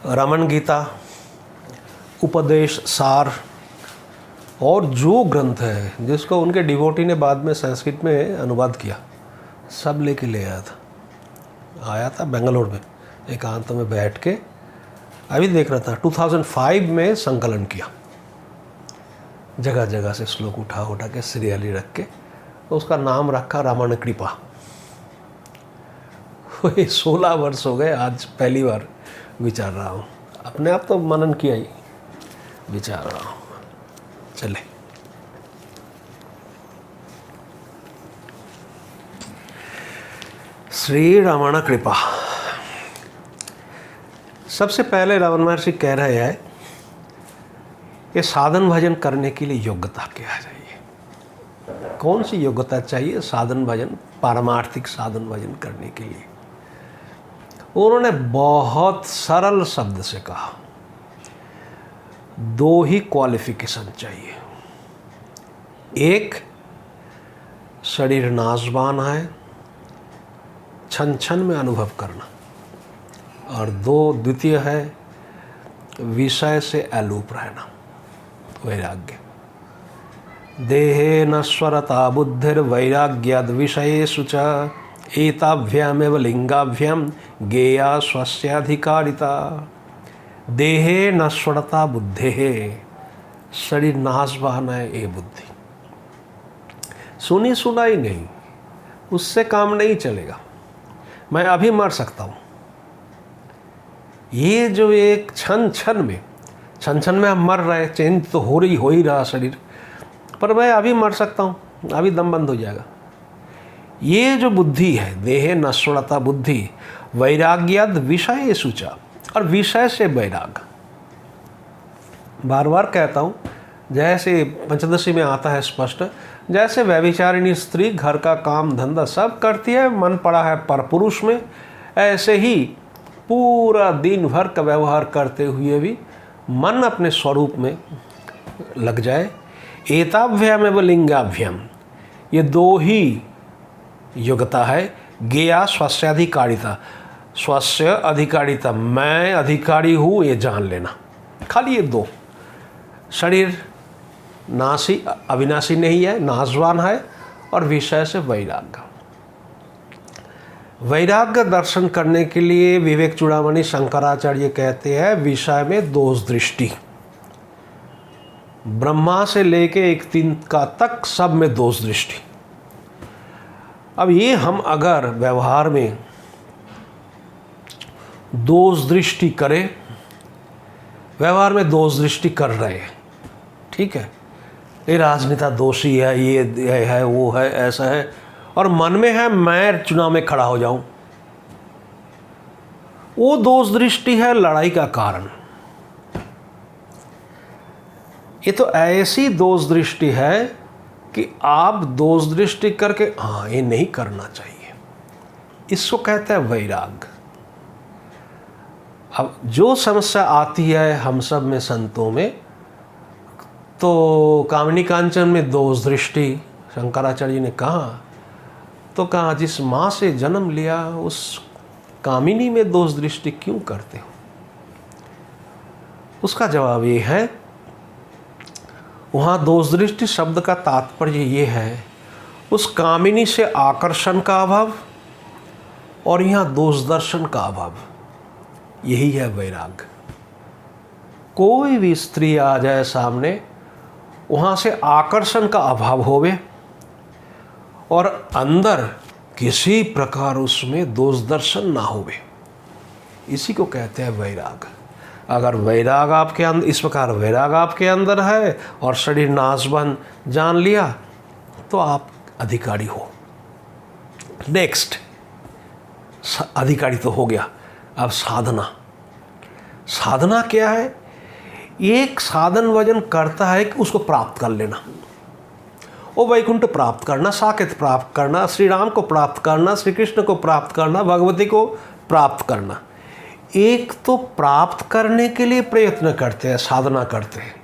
रमन गीता, उपदेश सार और जो ग्रंथ है जिसको उनके डिवोटी ने बाद में संस्कृत में अनुवाद किया, सब लेके ले आया था बेंगलोर में एकांत में बैठ के। अभी देख रहा था 2005 में संकलन किया, जगह जगह से श्लोक उठा के सीरियली रख के, तो उसका नाम रखा रामायण कृपा। 16 वर्ष हो गए, आज पहली बार विचार रहा हूँ। अपने आप तो मनन किया ही, विचार रहा हूँ। चले, श्री रामायण कृपा। सबसे पहले रावण महर्षि कह रहे हैं कि साधन भजन करने के लिए योग्यता क्या चाहिए। कौन सी योग्यता चाहिए साधन भजन, पारमार्थिक साधन भजन करने के लिए? उन्होंने बहुत सरल शब्द से कहा, 2 ही क्वालिफिकेशन चाहिए। एक, शरीर नाशवान है, क्षण क्षण में अनुभव करना, और 2 द्वितीय है विषय से अलूप रहना, वैराग्य। देहे नश्वरता बुद्धिर वैराग्याद विषयेषु च एताभ्यामेव लिंगाभ्याम गेया स्वस्याधिकारिता। देहे नश्वरता बुद्धि है, शरीर नाशवान है ये बुद्धि। सुनी सुनाई नहीं, उससे काम नहीं चलेगा। मैं अभी मर सकता हूँ, ये जो एक क्षण क्षण में हम मर रहे, चेंज तो हो ही रहा शरीर, पर मैं अभी मर सकता हूँ, अभी दम बंद हो जाएगा। ये जो बुद्धि है, देहे नश्वरता बुद्धि, वैराग्याद विषय सूचा, और विषय से वैराग। बार बार कहता हूँ, जैसे पंचदशी में आता है स्पष्ट, जैसे व्यभिचारिणी स्त्री घर का काम धंधा सब करती है, मन पड़ा है परपुरुष में, ऐसे ही पूरा दिन भर का व्यवहार करते हुए भी मन अपने स्वरूप में लग जाए। एताभ्याम एवं लिंगाभ्याम, ये 2 ही योग्यता है। गेया स्वस्याधिकारिता, स्वस्य अधिकारिता, मैं अधिकारी हूँ ये जान लेना। खाली ये 2, शरीर नाशी अविनाशी नहीं है, नाशवान है, और विषय से वैराग्य। वैराग्य दर्शन करने के लिए विवेक चूड़ामणि शंकराचार्य कहते हैं, विषय में दोष दृष्टि। ब्रह्मा से लेके एक तिनका तक सब में दोष दृष्टि। अब ये हम अगर व्यवहार में दोष दृष्टि करें, व्यवहार में दोष दृष्टि कर रहे हैं, ठीक है, ये राजनेता दोषी है, ये है, वो है, ऐसा है, और मन में है मैं चुनाव में खड़ा हो जाऊं, वो दोष दृष्टि है लड़ाई का कारण। ये तो ऐसी दोष दृष्टि है कि आप दोष दृष्टि करके हाँ ये नहीं करना चाहिए, इसको कहते हैं वैराग। अब जो समस्या आती है हम सब में, संतों में, तो कामिनी कांचन में दोष दृष्टि शंकराचार्य ने कहा, तो कहा जिस माँ से जन्म लिया उस कामिनी में दोष दृष्टि क्यों करते हो? उसका जवाब ये है, वहाँ दोष दृष्टि शब्द का तात्पर्य ये है, उस कामिनी से आकर्षण का अभाव, और यहाँ दोष दर्शन का अभाव, यही है वैराग। कोई भी स्त्री आ जाए सामने, वहाँ से आकर्षण का अभाव होवे, और अंदर किसी प्रकार उसमें दोष दर्शन ना होवे, इसी को कहते हैं वैराग। अगर वैराग आपके अंदर, इस प्रकार वैराग आपके अंदर है और शरीर नाशवान जान लिया, तो आप अधिकारी हो। नेक्स्ट, अधिकारी तो हो गया, अब साधना। साधना क्या है? एक साधन वजन करता है कि उसको प्राप्त कर लेना, वो वैकुंठ प्राप्त करना, साकेत प्राप्त करना, श्री राम को प्राप्त करना, श्री कृष्ण को प्राप्त करना, भगवती को प्राप्त करना। एक तो प्राप्त करने के लिए प्रयत्न करते हैं, साधना करते हैं,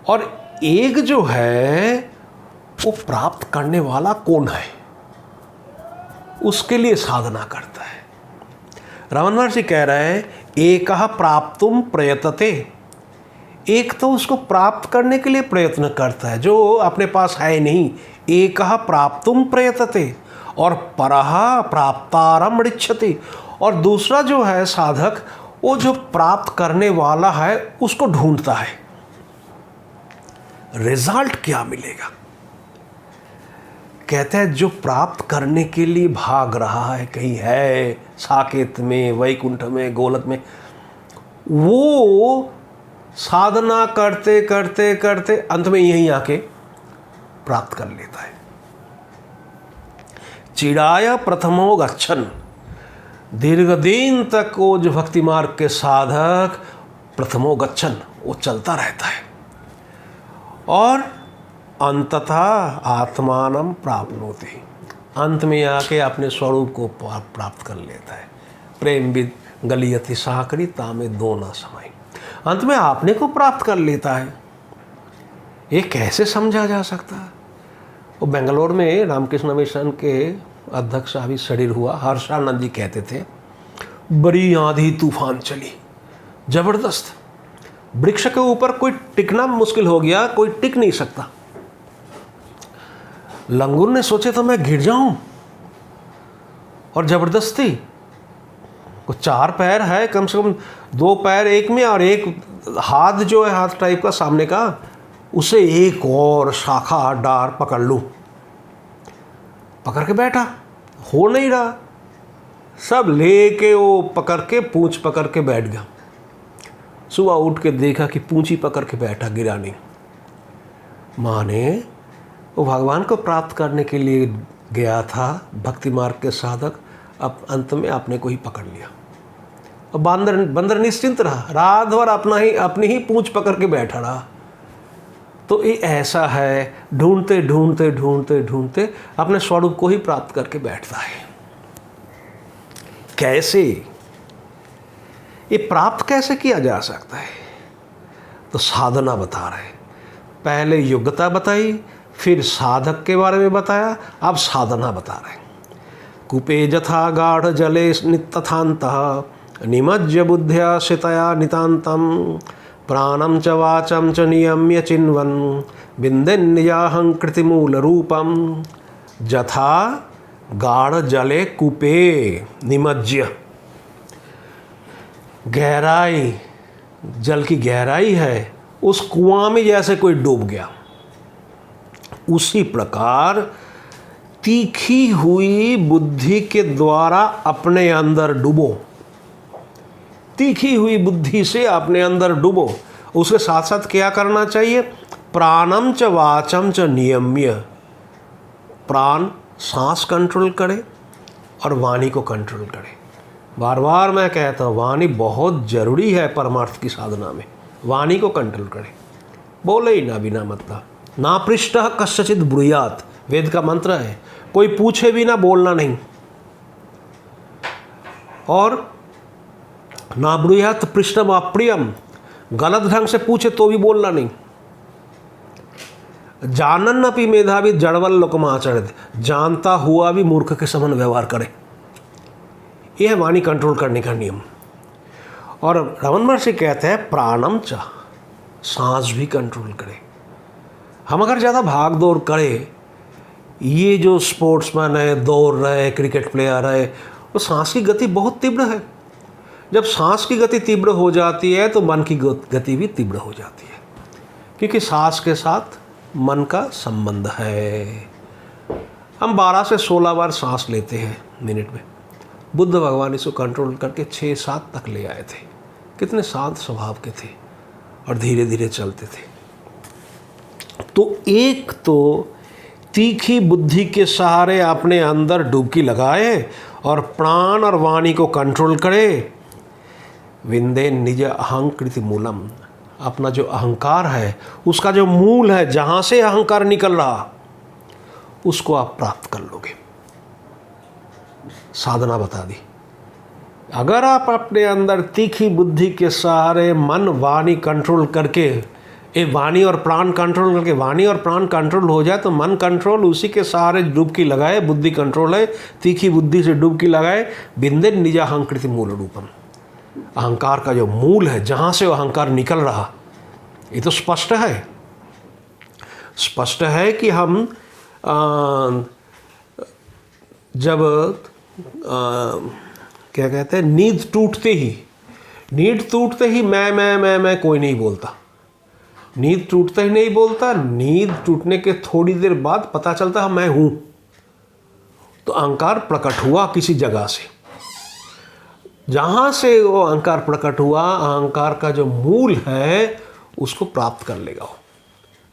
और एक जो है वो प्राप्त करने वाला कौन है, उसके लिए साधना करता है। रमन महर्षि कह रहे हैं एकः प्राप्तुम प्रयतते, एक तो उसको प्राप्त करने के लिए प्रयत्न करता है जो अपने पास है नहीं, एकः प्राप्तुम प्रयतते, और परः प्राप्तारम ऋच्छति, और दूसरा जो है साधक वो जो प्राप्त करने वाला है उसको ढूंढता है, रिजल्ट क्या मिलेगा। कहते हैं जो प्राप्त करने के लिए भाग रहा है, कहीं है साकेत में, वैकुंठ में, गोलक में, वो साधना करते करते करते अंत में यहीं आके प्राप्त कर लेता है। चिड़ाया प्रथमो गच्छन, दीर्घ दिन तक वो जो भक्ति मार्ग के साधक प्रथमो गच्छन वो चलता रहता है और अंततः आत्मानम प्राप्नोति, अंत में आके अपने स्वरूप को प्राप्त कर लेता है। प्रेम विद गलियति साकरी तामे दो न समय, अंत में आपने को प्राप्त कर लेता है। ये कैसे समझा जा सकता है। वो बेंगलोर में रामकृष्ण मिशन के अध्यक्ष अभी शरीर हुआ, हर्षानंद जी कहते थे बड़ी आंधी तूफान चली, जबरदस्त, वृक्ष के ऊपर कोई टिकना मुश्किल हो गया, कोई टिक नहीं सकता। लंगूर ने सोचे तो मैं गिर जाऊं, और जबरदस्ती को चार पैर है, कम से कम दो पैर एक में और एक हाथ जो है हाथ टाइप का सामने का, उसे एक और शाखा डार पकड़ लूं, पकड़ के बैठा, हो नहीं रहा, सब लेके वो पकड़ के पूंछ पकड़ के बैठ गया। सुबह उठ के देखा कि पूंछ ही पकड़ के बैठा, गिरा नहीं। माने वो भगवान को प्राप्त करने के लिए गया था, भक्ति मार्ग के साधक, अब अंत में अपने को ही पकड़ लिया। अब बंदर निश्चिंत रहा, रात भर अपनी ही पूंछ पकड़ के बैठा रहा। तो ये ऐसा है, ढूंढते ढूंढते ढूंढते ढूंढते अपने स्वरूप को ही प्राप्त करके बैठता है। कैसे ये प्राप्त कैसे किया जा सकता है, तो साधना बता रहे। पहले योग्यता बताई, फिर साधक के बारे में बताया, अब साधना बता रहे। कूपे जथा गाढ़ जले नितथान्तः निमज्य बुद्ध्या शितया नितान्तं प्राणं च वाचं च नियम्य चिन्वन् बिन्देन्निजाहं कृतिमूल रूपं जथा गाढ़ जले कूपे निमज्य। गहराई, जल की गहराई है, उस कुआं में जैसे कोई डूब गया, उसी प्रकार तीखी हुई बुद्धि के द्वारा अपने अंदर डूबो, तीखी हुई बुद्धि से अपने अंदर डूबो। उसके साथ साथ क्या करना चाहिए, प्राणम च वाचम च नियम्य, प्राण सांस कंट्रोल करे और वाणी को कंट्रोल करे। बार बार मैं कहता हूँ वाणी बहुत ज़रूरी है परमार्थ की साधना में, वाणी को कंट्रोल करे, बोले ही ना बिना मतलब। ना पृष्ठः कस्यचित् ब्रूयात्, वेद का मंत्र है, कोई पूछे भी ना बोलना नहीं, और ना ब्रूयात् पृष्ठम अप्रियम, गलत ढंग से पूछे तो भी बोलना नहीं। जानन अपि मेधावी जड़वल लोकमाचरित, जानता हुआ भी मूर्ख के समान व्यवहार करे, यह है वाणी कंट्रोल करने का नियम। और रमन महर्षि कहते हैं प्राणम च, सांस भी कंट्रोल करे। हम अगर ज़्यादा भाग दौड़ करें, ये जो स्पोर्ट्समैन है, दौड़ रहे, क्रिकेट प्लेयर है, वो सांस की गति बहुत तीव्र है। जब सांस की गति तीव्र हो जाती है तो मन की गति भी तीव्र हो जाती है, क्योंकि सांस के साथ मन का संबंध है। हम 12 से 16 बार सांस लेते हैं मिनट में। बुद्ध भगवान इसको कंट्रोल करके 6-7 तक ले आए थे। कितने शांत स्वभाव के थे और धीरे धीरे चलते थे। तो एक तो तीखी बुद्धि के सहारे अपने अंदर डुबकी लगाए और प्राण और वाणी को कंट्रोल करे। विंदे निज अहंकृति मूलम, अपना जो अहंकार है, उसका जो मूल है, जहाँ से अहंकार निकल रहा, उसको आप प्राप्त कर लोगे। साधना बता दी। अगर आप अपने अंदर तीखी बुद्धि के सहारे मन वाणी कंट्रोल करके ये वाणी और प्राण कंट्रोल करके, वाणी और प्राण कंट्रोल हो जाए तो मन कंट्रोल, उसी के सहारे डुबकी लगाए, बुद्धि कंट्रोल है, तीखी बुद्धि से डुबकी लगाए। बिंदे निजाहंकृति मूल रूपम, अहंकार का जो मूल है, जहाँ से वो अहंकार निकल रहा, ये तो स्पष्ट है। स्पष्ट है कि हम जब क्या कहते हैं, नींद टूटते ही मैं कोई नहीं बोलता, नींद टूटते ही नहीं बोलता। नींद टूटने के थोड़ी देर बाद पता चलता है मैं हूँ, तो अहंकार प्रकट हुआ किसी जगह से। जहाँ से वो अहंकार प्रकट हुआ, अहंकार का जो मूल है उसको प्राप्त कर लेगा।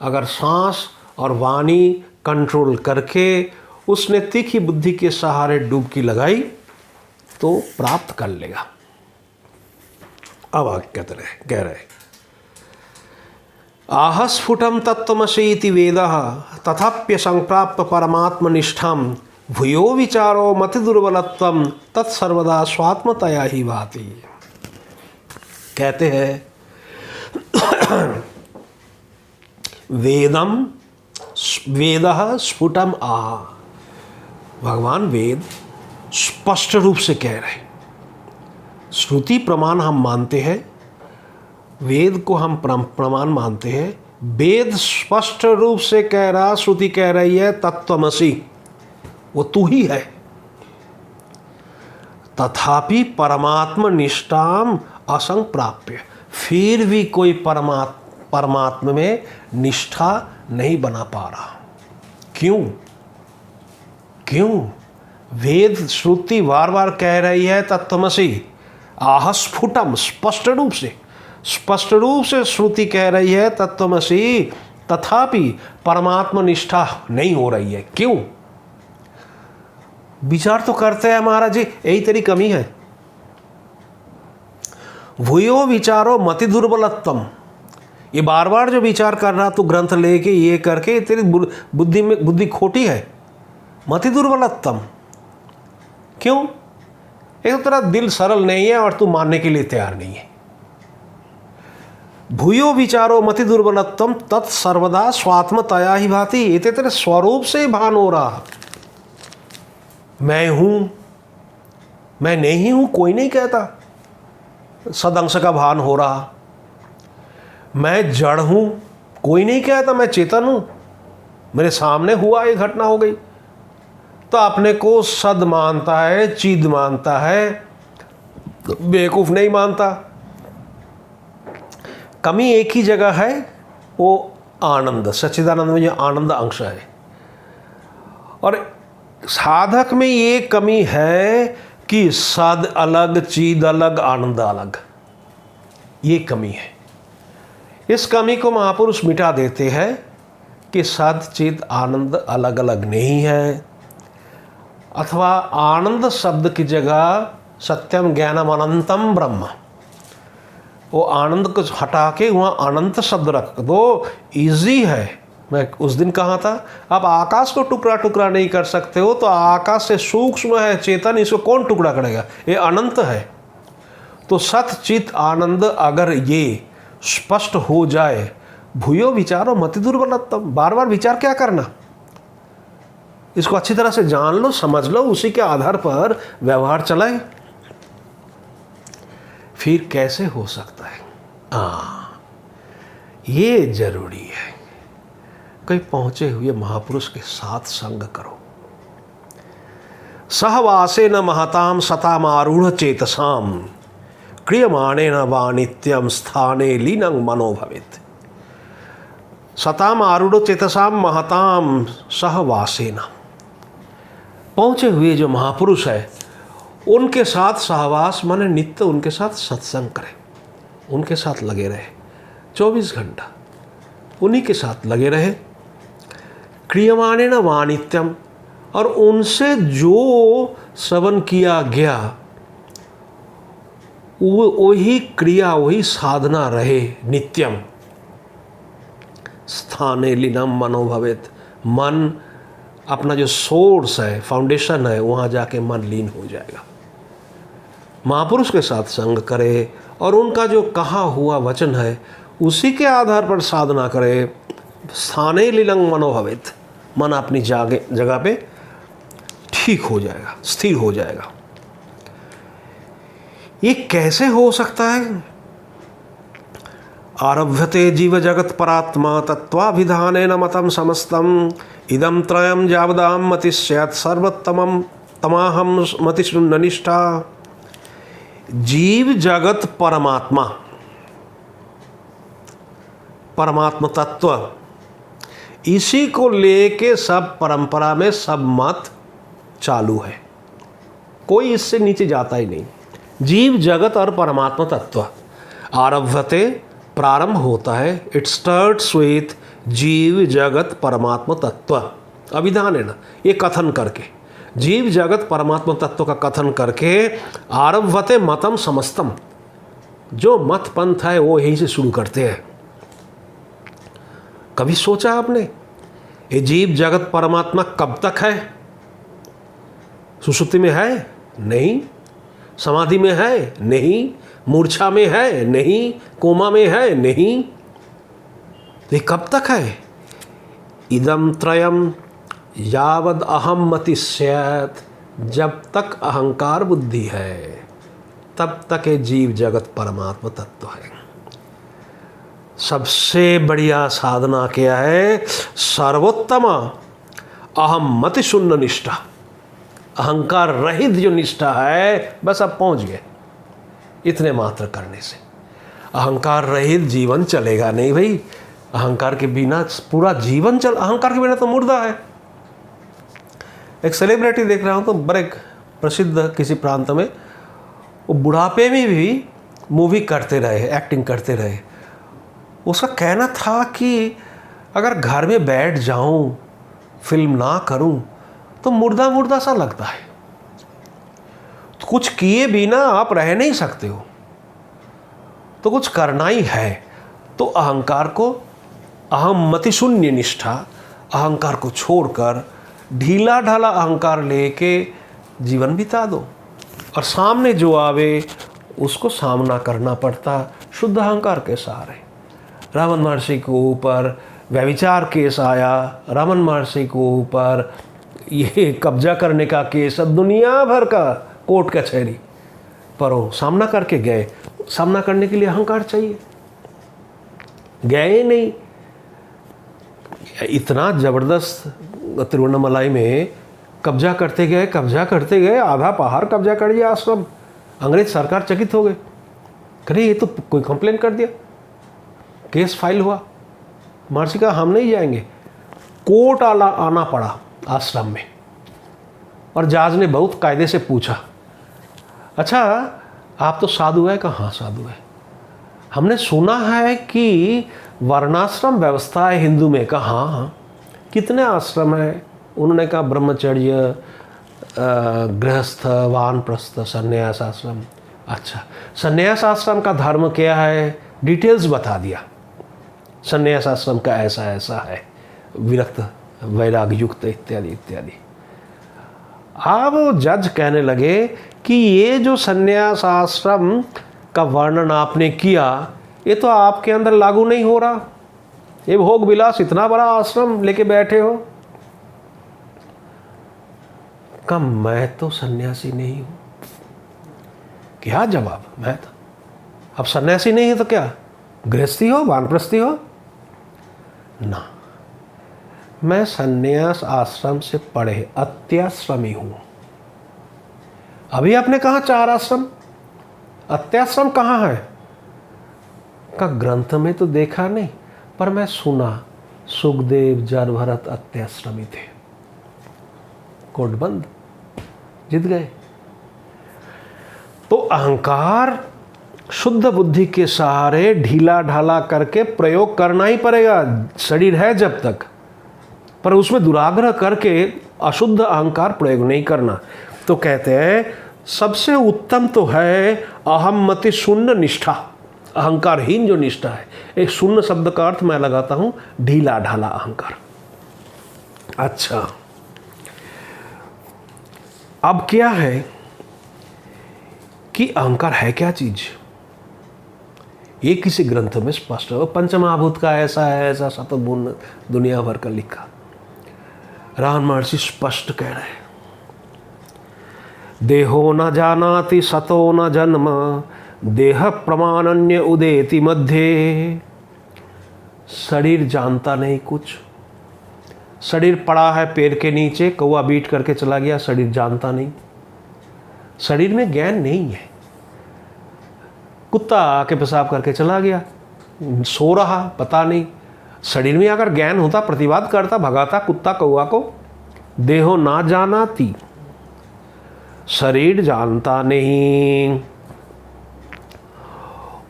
अगर सांस और वाणी कंट्रोल करके उसने तीखी बुद्धि के सहारे डुबकी लगाई तो प्राप्त कर लेगा। अब आगे कह रहे आहस्फुटम तत्त्वमसीति वेदः तथाप्य संप्राप्य परमात्मनिष्ठां भूयो विचारो मति दुर्बलत्वं तत्सर्वदा स्वात्मतया ही भाति। कहते हैं वेदः स्फुटम आह, भगवान वेद स्पष्ट रूप से कह रहे। श्रुति प्रमाण हम मानते हैं, वेद को हम प्रमाण मानते हैं। वेद स्पष्ट रूप से कह रहा, श्रुति कह रही है तत्त्वमसि, वो तू ही है। तथापि परमात्म निष्ठाम असंप्राप्य, फिर भी कोई परमात्मा में निष्ठा नहीं बना पा रहा। क्यों? वेद श्रुति बार बार कह रही है तत्त्वमसि, आह स्फुटम, स्पष्ट रूप से श्रुति कह रही है तत्त्वमसि, तथापि परमात्मा निष्ठा नहीं हो रही है। क्यों? विचार तो करते हैं महाराज जी, यही तेरी कमी है। भूयो विचारो मति दुर्बलत्वम, ये बार बार जो विचार कर रहा तू ग्रंथ लेके ये करके, तेरी बुद्धि खोटी है। मति दुर्बलत्वम, क्यों? एक तो तेरा दिल सरल नहीं है और तू मानने के लिए तैयार नहीं है। भूयो विचारो मति दुर्बलत्वम तत्सर्वदा स्वात्मतया ही भाति, ये तेरे स्वरूप से ही भान हो रहा। मैं हूं, मैं नहीं हूं कोई नहीं कहता, सदंश का भान हो रहा। मैं जड़ हूं, कोई नहीं कहता मैं चेतन हूं, मेरे सामने हुआ ये घटना हो गई, तो अपने को सद मानता है, चिद मानता है, बेवकूफ नहीं मानता। कमी एक ही जगह है, वो आनंद, सच्चिदानंद में जो आनंद अंश है। और साधक में ये कमी है कि सद अलग, चिद अलग, आनंद अलग, ये कमी है। इस कमी को महापुरुष मिटा देते हैं कि सद चिद आनंद अलग अलग नहीं है, अथवा आनंद शब्द की जगह सत्यम ज्ञानम अनंतम ब्रह्म, वो आनंद को हटा के वहाँ अनंत शब्द रख दो। इजी है। मैं उस दिन कहा था, आप आकाश को टुकड़ा टुकड़ा नहीं कर सकते हो, तो आकाश से सूक्ष्म है चेतन, इसको कौन टुकड़ा करेगा? ये अनंत है। तो सत चित आनंद अगर ये स्पष्ट हो जाए, भूयो विचारो मति दुर्बलत्वम, बार बार विचार क्या करना, इसको अच्छी तरह से जान लो, समझ लो, उसी के आधार पर व्यवहार चलाए, फिर कैसे हो सकता है। ये जरूरी है। कहीं पहुंचे हुए महापुरुष के साथ संग करो। सहवासे न महताम सताम आरूढ़ चेतसाम क्रियमाणे न वा नित्यम स्थाने लीनं मनो भवेत्। सताम आरूढ़ चेतसाम महताम सहवासे न, पहुंचे हुए जो महापुरुष है उनके साथ सहवास माने नित्य उनके साथ सत्संग करें, उनके साथ लगे रहे, 24 घंटा उन्हीं के साथ लगे रहे। क्रियमाणे न वानित्यम, और उनसे जो श्रवण किया गया वही क्रिया, वही साधना रहे नित्यम। स्थाने लीनम मनो भवेत्, मन अपना जो सोर्स है, फाउंडेशन है, वहाँ जाके मन लीन हो जाएगा। महापुरुष के साथ संग करे और उनका जो कहा हुआ वचन है उसी के आधार पर साधना करे। स्थाने लीलंग मनोभवित, मन अपनी जगह पे ठीक हो जाएगा, स्थिर हो जाएगा। ये कैसे हो सकता है? आरभ्यते जीव जगत परात्मा तत्वाभिधानेन मतम समस्तम इदम त्रयम जावदाम मतिस्यात् सर्वोत्तमम तमाहम मतिशून्यनिष्ठा। जीव जगत परमात्मा, परमात्मा तत्व, इसी को लेके सब परंपरा में सब मत चालू है, कोई इससे नीचे जाता ही नहीं। जीव जगत और परमात्मा तत्व आरभ्यते, प्रारंभ होता है, इट स्टार्ट्स विथ जीव जगत परमात्मा तत्व अभिधान है ना, ये कथन करके, जीव जगत परमात्मा तत्व का कथन करके आरभ्यते मतम समस्तम, जो मत पंथ है वो यहीं से शुरू करते हैं। कभी सोचा आपने ये जीव जगत परमात्मा कब तक है? सुषुप्ति में है? नहीं। समाधि में है? नहीं। मूर्छा में है? नहीं। कोमा में है? नहीं। ये कब तक है? इदम त्रयम यावद अहम मति स्यात्, जब तक अहंकार बुद्धि है तब तक ये जीव जगत परमात्मा तत्व है। सबसे बढ़िया साधना क्या है? सर्वोत्तम अहम मति शून्य निष्ठा, अहंकार रहित जो निष्ठा है, बस अब पहुंच गए। इतने मात्र करने से अहंकार रहित जीवन चलेगा नहीं भाई। अहंकार के बिना पूरा जीवन अहंकार के बिना तो मुर्दा है। एक सेलिब्रिटी देख रहा हूँ तो बड़े प्रसिद्ध किसी प्रांत में, वो बुढ़ापे में भी मूवी करते रहे, एक्टिंग करते रहे। उसका कहना था कि अगर घर में बैठ जाऊं, फिल्म ना करूं, तो मुर्दा मुर्दा सा लगता है। तो कुछ किए बिना आप रह नहीं सकते हो, तो कुछ करना ही है। तो अहंकार को, अहम मति शून्य निष्ठा, अहंकार को छोड़कर ढीला ढाला अहंकार लेके जीवन बिता दो, और सामने जो आवे उसको सामना करना पड़ता शुद्ध अहंकार के सहारे। रमन महर्षि को ऊपर व्यभिचार केस आया, रमन महर्षि को ऊपर ये कब्जा करने का केस, दुनिया भर का कोर्ट कचहरी, पर वो सामना करके गए। सामना करने के लिए अहंकार चाहिए, गए नहीं। इतना ज़बरदस्त तिरुवन्नामलाई में कब्जा करते गए, आधा पहाड़ कब्जा कर दिया आश्रम। अंग्रेज सरकार चकित हो गए, कहे ये तो कोई कंप्लेन कर दिया, केस फाइल हुआ। महर्षि कहा हम नहीं जाएंगे। कोर्ट आना पड़ा आश्रम में, और जज ने बहुत कायदे से पूछा, अच्छा आप तो साधु है? कहा हाँ साधु है। हमने सुना है कि वर्णाश्रम व्यवस्था है हिंदू में। कहा हाँ हाँ। कितने आश्रम है? उन्होंने कहा ब्रह्मचर्य, गृहस्थ, वानप्रस्थ, संन्यास आश्रम। अच्छा, संन्यास आश्रम का धर्म क्या है? डिटेल्स बता दिया। संन्यास आश्रम का ऐसा ऐसा है, विरक्त, वैराग युक्त, इत्यादि इत्यादि। अब वो जज कहने लगे कि ये जो संन्यास आश्रम का वर्णन आपने किया, ये तो आपके अंदर लागू नहीं हो रहा। ये भोग विलास इतना बड़ा आश्रम लेके बैठे हो। कम मैं तो सन्यासी नहीं हूं। क्या जवाब? मैं तो अब सन्यासी नहीं है तो क्या गृहस्थी हो, वानप्रस्थी हो? ना, मैं सन्यास आश्रम से पढ़े अत्याश्रमी हूं। अभी आपने कहा 4 आश्रम, अत्याश्रम कहाँ है? का ग्रंथ में तो देखा नहीं, पर मैं सुना सुखदेव जर भरत अत्याश्रमी थे। कोट बंद, जीत गए। तो अहंकार शुद्ध बुद्धि के सहारे ढीला ढाला करके प्रयोग करना ही पड़ेगा, शरीर है जब तक, पर उसमें दुराग्रह करके अशुद्ध अहंकार प्रयोग नहीं करना। तो कहते हैं सबसे उत्तम तो है अहम मति शून्य निष्ठा, अहंकारहीन जो निष्ठा है। एक शून्य शब्द का अर्थ मैं लगाता हूं ढीला ढाला अहंकार। अच्छा, अब क्या है कि अहंकार है क्या चीज? ये किसी ग्रंथ में स्पष्ट है। पंचमहाभूत का ऐसा है, ऐसा शतगुण दुनिया भर का लिखा। राम महर्षि स्पष्ट कह रहे हैं, देहो न जानाति सतो न जन्म, देह प्रमाणन्य उदेति मध्य। शरीर जानता नहीं कुछ। शरीर पड़ा है पैर के नीचे, कौवा बीट करके चला गया, शरीर जानता नहीं। शरीर में ज्ञान नहीं है। कुत्ता आके पेशाब करके चला गया, सो रहा, पता नहीं। शरीर में अगर ज्ञान होता, प्रतिवाद करता, भगाता कुत्ता कौवा को। देहो ना जानाति, शरीर जानता नहीं।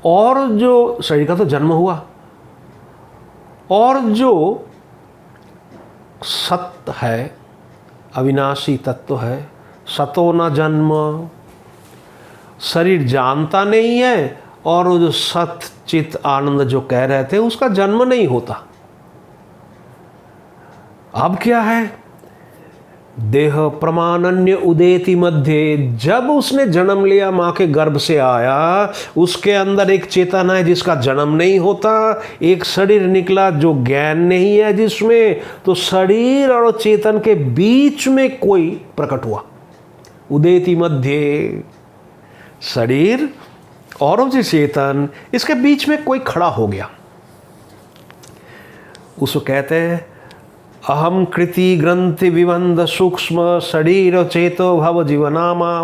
और जो शरीर का तो जन्म हुआ, और जो सत्य है, अविनाशी तत्व है, सतो न जन्म, शरीर जानता नहीं है। और वो जो सत चित आनंद जो कह रहे थे, उसका जन्म नहीं होता। अब क्या है? देह प्रमाणन्य उदेति मध्य। जब उसने जन्म लिया, माँ के गर्भ से आया, उसके अंदर एक चेतना है जिसका जन्म नहीं होता। एक शरीर निकला जो ज्ञान नहीं है जिसमें, तो शरीर और चेतन के बीच में कोई प्रकट हुआ। उदेति मध्य, शरीर और जो चेतन, इसके बीच में कोई खड़ा हो गया। उसको कहते हैं अहम कृति ग्रंथि विबंध सूक्ष्म शरीर चेतो भव जीवनामा।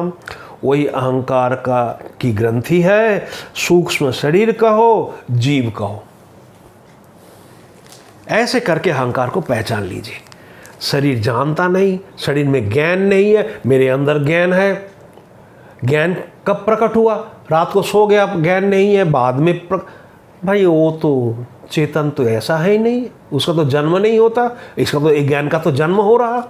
वही अहंकार का की ग्रंथि है, सूक्ष्म शरीर कहो, जीव कहो। ऐसे करके अहंकार को पहचान लीजिए। शरीर जानता नहीं, शरीर में ज्ञान नहीं है, मेरे अंदर ज्ञान है। ज्ञान कब प्रकट हुआ? रात को सो गया, ज्ञान नहीं है, बाद में भाई वो तो चेतन तो ऐसा है ही नहीं, उसका तो जन्म नहीं होता। इसका तो एक ज्ञान का तो जन्म हो रहा।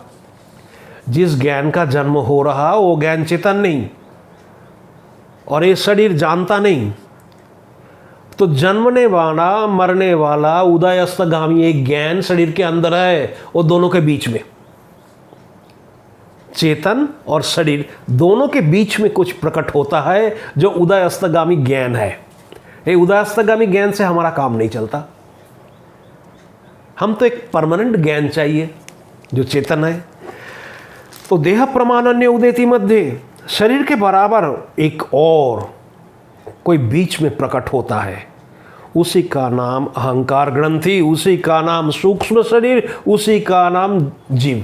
जिस ज्ञान का जन्म हो रहा वो ज्ञान चेतन नहीं, और ये शरीर जानता नहीं। तो जन्मने वाला मरने वाला उदयस्तगामी एक ज्ञान शरीर के अंदर है, वो दोनों के बीच में, चेतन और शरीर दोनों के बीच में कुछ प्रकट होता है जो उदयस्तगामी ज्ञान है। ये उदयस्तगामी ज्ञान से हमारा काम नहीं चलता। हम तो एक परमानेंट ज्ञान चाहिए जो चेतन है। तो देह प्रमाणन्य उदेति मध्य, शरीर के बराबर एक और कोई बीच में प्रकट होता है, उसी का नाम अहंकार ग्रंथि, उसी का नाम सूक्ष्म शरीर, उसी का नाम जीव।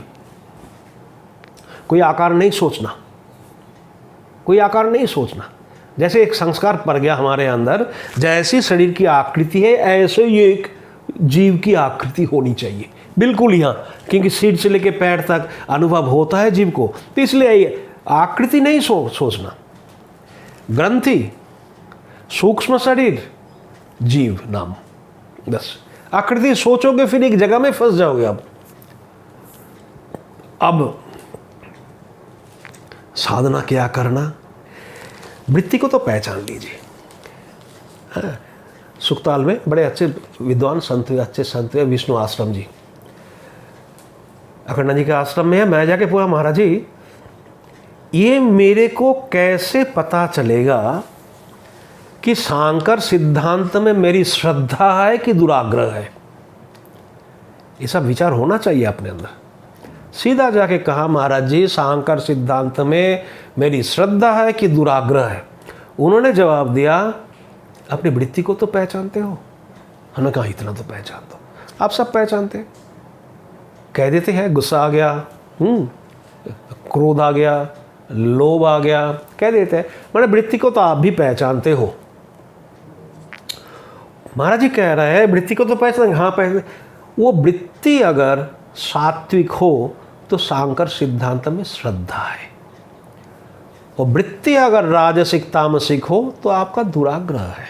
कोई आकार नहीं सोचना, कोई आकार नहीं सोचना। जैसे एक संस्कार पड़ गया हमारे अंदर, जैसी शरीर की आकृति है ऐसे ही एक जीव की आकृति होनी चाहिए, बिल्कुल यहाँ। क्योंकि सिर से लेकर पैर तक अनुभव होता है जीव को, तो इसलिए आकृति नहीं सोचना। ग्रंथि, सूक्ष्म शरीर, जीव नाम, बस। आकृति सोचोगे फिर एक जगह में फंस जाओगे। अब साधना क्या करना? वृत्ति को तो पहचान लीजिए। हाँ, सुखताल में बड़े अच्छे विद्वान संत हुए, अच्छे संत हुए, विष्णु आश्रम जी, अखंड जी के आश्रम में है। मैं जाके पूरा, महाराज जी ये मेरे को कैसे पता चलेगा कि शांकर सिद्धांत में मेरी श्रद्धा है कि दुराग्रह है? ये सब विचार होना चाहिए अपने अंदर। सीधा जाके कहा, महाराज जी शांकर सिद्धांत में मेरी श्रद्धा है कि दुराग्रह है? उन्होंने जवाब दिया, अपनी वृत्ति को तो पहचानते हो? हमने कहा इतना तो पहचान दो। आप सब पहचानते, कह देते हैं गुस्सा आ गया, क्रोध आ गया, लोभ आ गया, कह देते हैं। मैंने वृत्ति को तो आप भी पहचानते हो। महाराज जी कह रहे हैं वृत्ति को तो पहचान, हाँ पहचान। वो वृत्ति अगर सात्विक हो तो शांकर सिद्धांत में श्रद्धा है, और वृत्ति अगर राजसिक तामसिक हो तो आपका दुराग्रह है।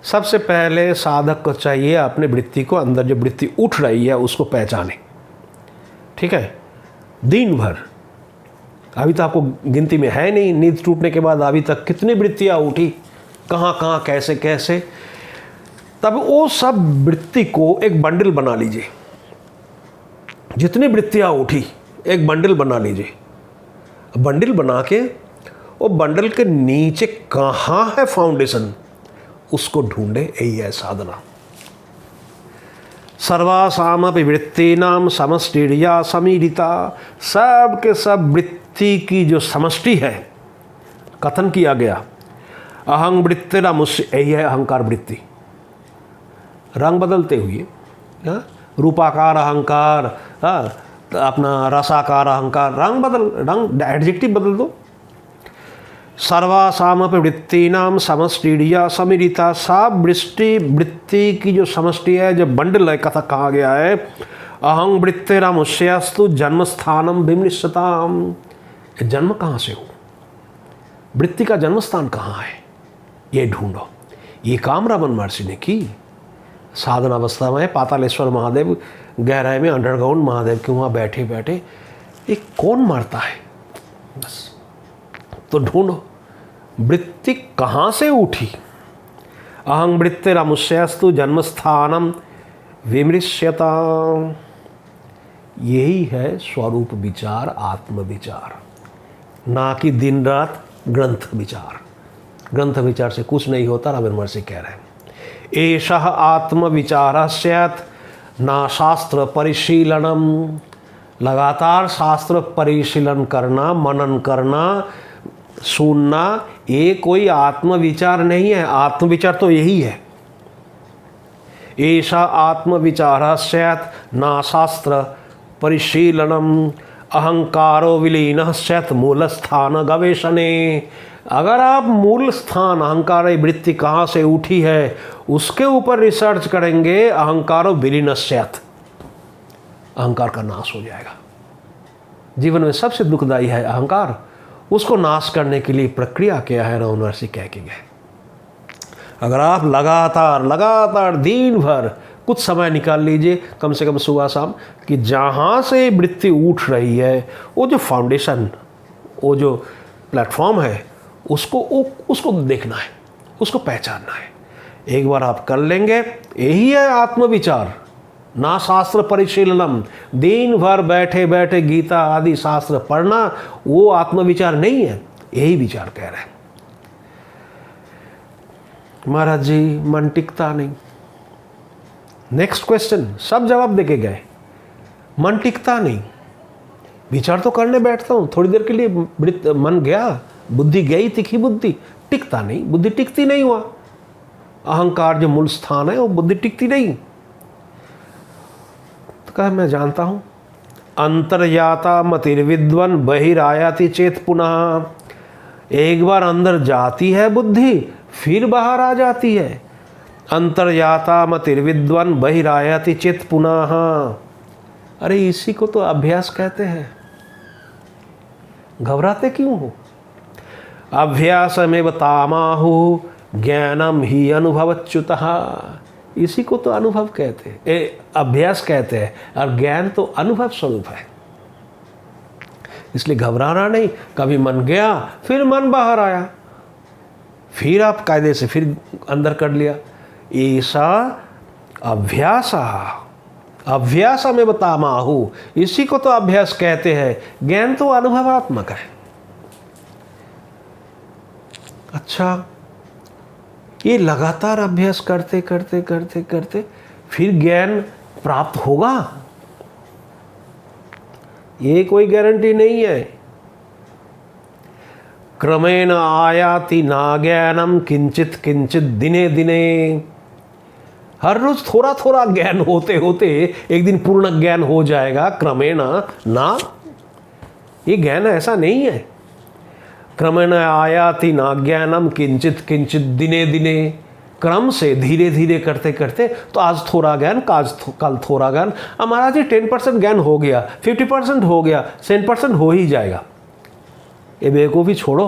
सबसे पहले साधक को चाहिए अपने वृत्ति को, अंदर जो वृत्ति उठ रही है उसको पहचाने। ठीक है, दिन भर अभी तो आपको गिनती में है नहीं, नींद टूटने के बाद अभी तक कितनी वृत्तियाँ उठी, कहाँ कहाँ कैसे कैसे। तब वो सब वृत्ति को एक बंडल बना लीजिए। जितनी वृत्तियाँ उठी एक बंडल बना लीजिए। बंडल बना के वो बंडल के नीचे कहाँ है फाउंडेशन, उसको ढूंढे, यही है साधना। सर्वासामपि वृत्तीनाम समष्टिर्या समीरिता, सब के सब वृत्ति की जो समष्टि है, कथन किया गया अहं वृत्तिरमुष्य, यही है अहंकार वृत्ति। रंग बदलते हुए, रूपाकार अहंकार, अपना रसाकार अहंकार, रंग एडजेक्टिव बदल दो। सर्वासामपि वृत्तीनाम समष्टिर्या समीरिता, सब वृत्ति की जो समष्टि है, जो बंडल है, कथा कहा गया है अहं वृत्तिरमुष्यस्तु जन्मस्थानम विमृश्यताम। जन्म कहाँ से हो, वृत्ति का जन्म स्थान कहाँ है, ये ढूंढो। ये काम रमन महर्षि ने की। साधना अवस्था में पातालेश्वर महादेव गहराई में अंडरग्राउंड महादेव के वहाँ बैठे बैठे एक कौन मारता है, बस तो ढूंढो वृत्ति कहाँ से उठी। अहं वृत्तिरमुष्यस्तु जन्मस्थानम विमृश्यता, यही है स्वरूप विचार, आत्म विचार, ना कि दिन रात ग्रंथ विचार। ग्रंथ विचार से कुछ नहीं होता, रमन महर्षि कह रहे हैं। एषः आत्म विचार स्यात् ना शास्त्र परिशीलनम, लगातार शास्त्र परिशीलन करना, मनन करना, सुनना, ये कोई आत्म विचार नहीं है। आत्म विचार तो यही है। एषा आत्म विचार स्यात् ना शास्त्र परिशीलनम अहंकारो विलीनः स्यात् मूल स्थान गवेषणे। अगर आप मूल स्थान अहंकार वृत्ति कहाँ से उठी है उसके ऊपर रिसर्च करेंगे, अहंकारो विलीनः स्यात्, अहंकार का नाश हो जाएगा। जीवन में सबसे दुखदायी है अहंकार, उसको नाश करने के लिए प्रक्रिया क्या है, रमन महर्षि कह के गए। अगर आप लगातार दिन भर कुछ समय निकाल लीजिए, कम से कम सुबह शाम, कि जहाँ से वृत्ति उठ रही है, वो जो फाउंडेशन, वो जो प्लेटफॉर्म है, उसको देखना है, उसको पहचानना है। एक बार आप कर लेंगे, यही है आत्मविचार, ना शास्त्र परिशीलनम। दिन भर बैठे बैठे गीता आदि शास्त्र पढ़ना वो आत्मविचार नहीं है, यही विचार कह रहे हैं। महाराज जी मन टिकता नहीं। नेक्स्ट क्वेश्चन, सब जवाब देके गए, मन टिकता नहीं। विचार तो करने बैठता हूँ, थोड़ी देर के लिए मन गया, बुद्धि गई, तिखी बुद्धि, टिकता नहीं, बुद्धि टिकती नहीं हुआ। अहंकार जो मूल स्थान है वो बुद्धि टिकती नहीं। तो कहा मैं जानता हूँ, अंतर्याता मतिर्विद्वन बहिरायाति चेत पुनः। एक बार अंदर जाती है बुद्धि, फिर बाहर आ जाती है। अंतर्याता मतिर्विद्वन बहिरायाति चेत पुनः। अरे इसी को तो अभ्यास कहते हैं। घबराते क्यों हो? अभ्यासमेव तामाहु ज्ञानम ही अनुभवच्युतः। इसी को तो अनुभव कहते हैं, अभ्यास कहते हैं, और ज्ञान तो अनुभव स्वरूप है। इसलिए घबराना नहीं। कभी मन गया, फिर मन बाहर आया, फिर आप कायदे से फिर अंदर कर लिया। ऐसा अभ्यास में बतामाहु, इसी को तो अभ्यास कहते हैं। ज्ञान तो अनुभवात्मक है। अच्छा, ये लगातार अभ्यास करते करते करते करते फिर ज्ञान प्राप्त होगा, ये कोई गारंटी नहीं है। क्रमेण आयाति ना ज्ञानम किंचित किंचित दिने दिने। हर रोज थोड़ा थोड़ा ज्ञान होते होते एक दिन पूर्ण ज्ञान हो जाएगा। क्रमेण ना, ये ज्ञान ऐसा नहीं है। क्रमेण आयाति ना ज्ञानम किंचित किंचित दिने दिने, क्रम से धीरे धीरे करते करते, तो आज थोड़ा ज्ञान, कल थोड़ा ज्ञान, हमारा जी 10% ज्ञान हो गया, 50% हो गया, 100% हो ही जाएगा। ये बेवकूफ़ी छोड़ो।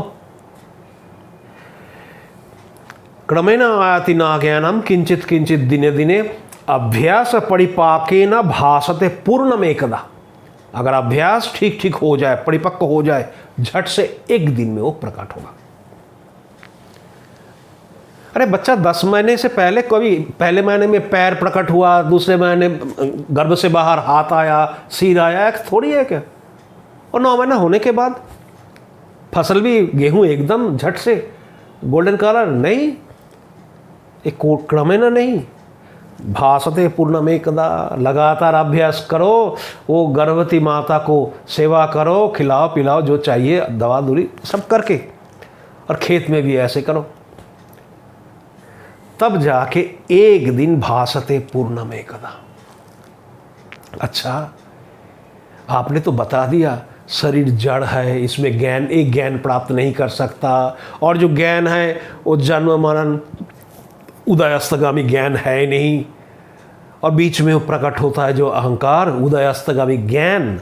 क्रमेण आयाति ना ज्ञानम किंचित किंचित दिने दिने अभ्यास परिपाकेन भासते पूर्णमेकदा। अगर अभ्यास ठीक ठीक हो जाए, परिपक्व हो जाए, झट से एक दिन में वो प्रकट होगा। अरे बच्चा 10 महीने से पहले, कभी पहले महीने में पैर प्रकट हुआ, दूसरे महीने गर्भ से बाहर हाथ आया, सिर आया, थोड़ी है क्या? और 9 महीना होने के बाद फसल भी गेहूं एकदम झट से गोल्डन कलर नहीं, एक क्रमेण नहीं, भासते पूर्णमेकदा, लगातार अभ्यास करो, वो गर्भवती माता को सेवा करो, खिलाओ पिलाओ जो चाहिए, दवा दूरी सब करके, और खेत में भी ऐसे करो, तब जाके एक दिन भासते पूर्णमेकदा। अच्छा, आपने तो बता दिया शरीर जड़ है, इसमें ज्ञान, एक ज्ञान प्राप्त नहीं कर सकता, और जो ज्ञान है वो जन्म मरण उदयस्तगामी ज्ञान है नहीं, और बीच में वो प्रकट होता है जो अहंकार, उदयस्तगामी ज्ञान।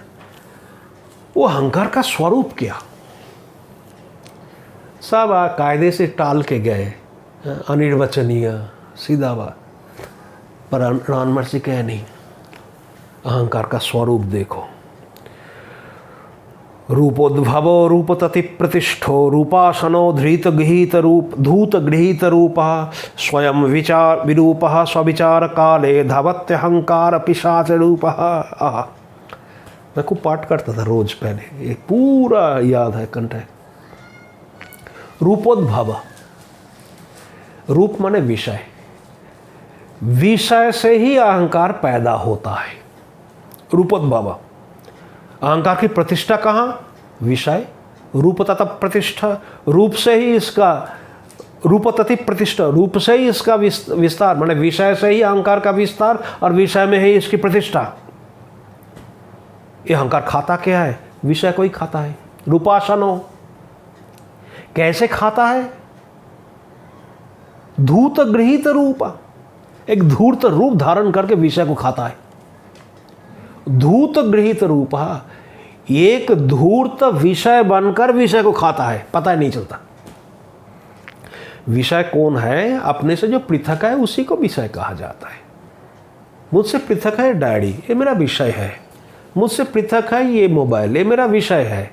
वो अहंकार का स्वरूप क्या? सब कायदे से टाल के गए, अनिर्वचनीय सीधा बात, पर रानमर से कहे नहीं, अहंकार का स्वरूप देखो। रूपोद्भवो रूपतति प्रतिष्ठो रूपासनो धृत गृहीत रूप धूत गृहीत रूपः स्वयं विचार विरूपः स्वविचार काले धावत्यहंकार पिशाच रूपः। मैं खूब पाठ करता था रोज पहले, ये पूरा याद है कंठ है। रूपोद्भव, रूप माने विषय, विषय से ही अहंकार पैदा होता है। रूपोद्भव, अहंकार की प्रतिष्ठा कहाँ? विषय। रूप तथा प्रतिष्ठा, रूप से ही इसका, रूपतति प्रतिष्ठा, रूप से ही इसका विस्तार, माने विषय से ही अहंकार का विस्तार, और विषय में ही इसकी प्रतिष्ठा। ये अहंकार खाता क्या है? विषय को ही खाता है। रूपासनो, कैसे खाता है? धूत गृहीत रूप, एक धूर्त रूप धारण करके विषय को खाता है। धूत गृहीत रूप, एक धूर्त विषय बनकर विषय को खाता है, पता ही नहीं चलता। विषय कौन है? अपने से जो पृथक है उसी को विषय कहा जाता है। मुझसे पृथक है डायरी, ये मेरा विषय है। मुझसे पृथक है ये मोबाइल, ये मेरा विषय है।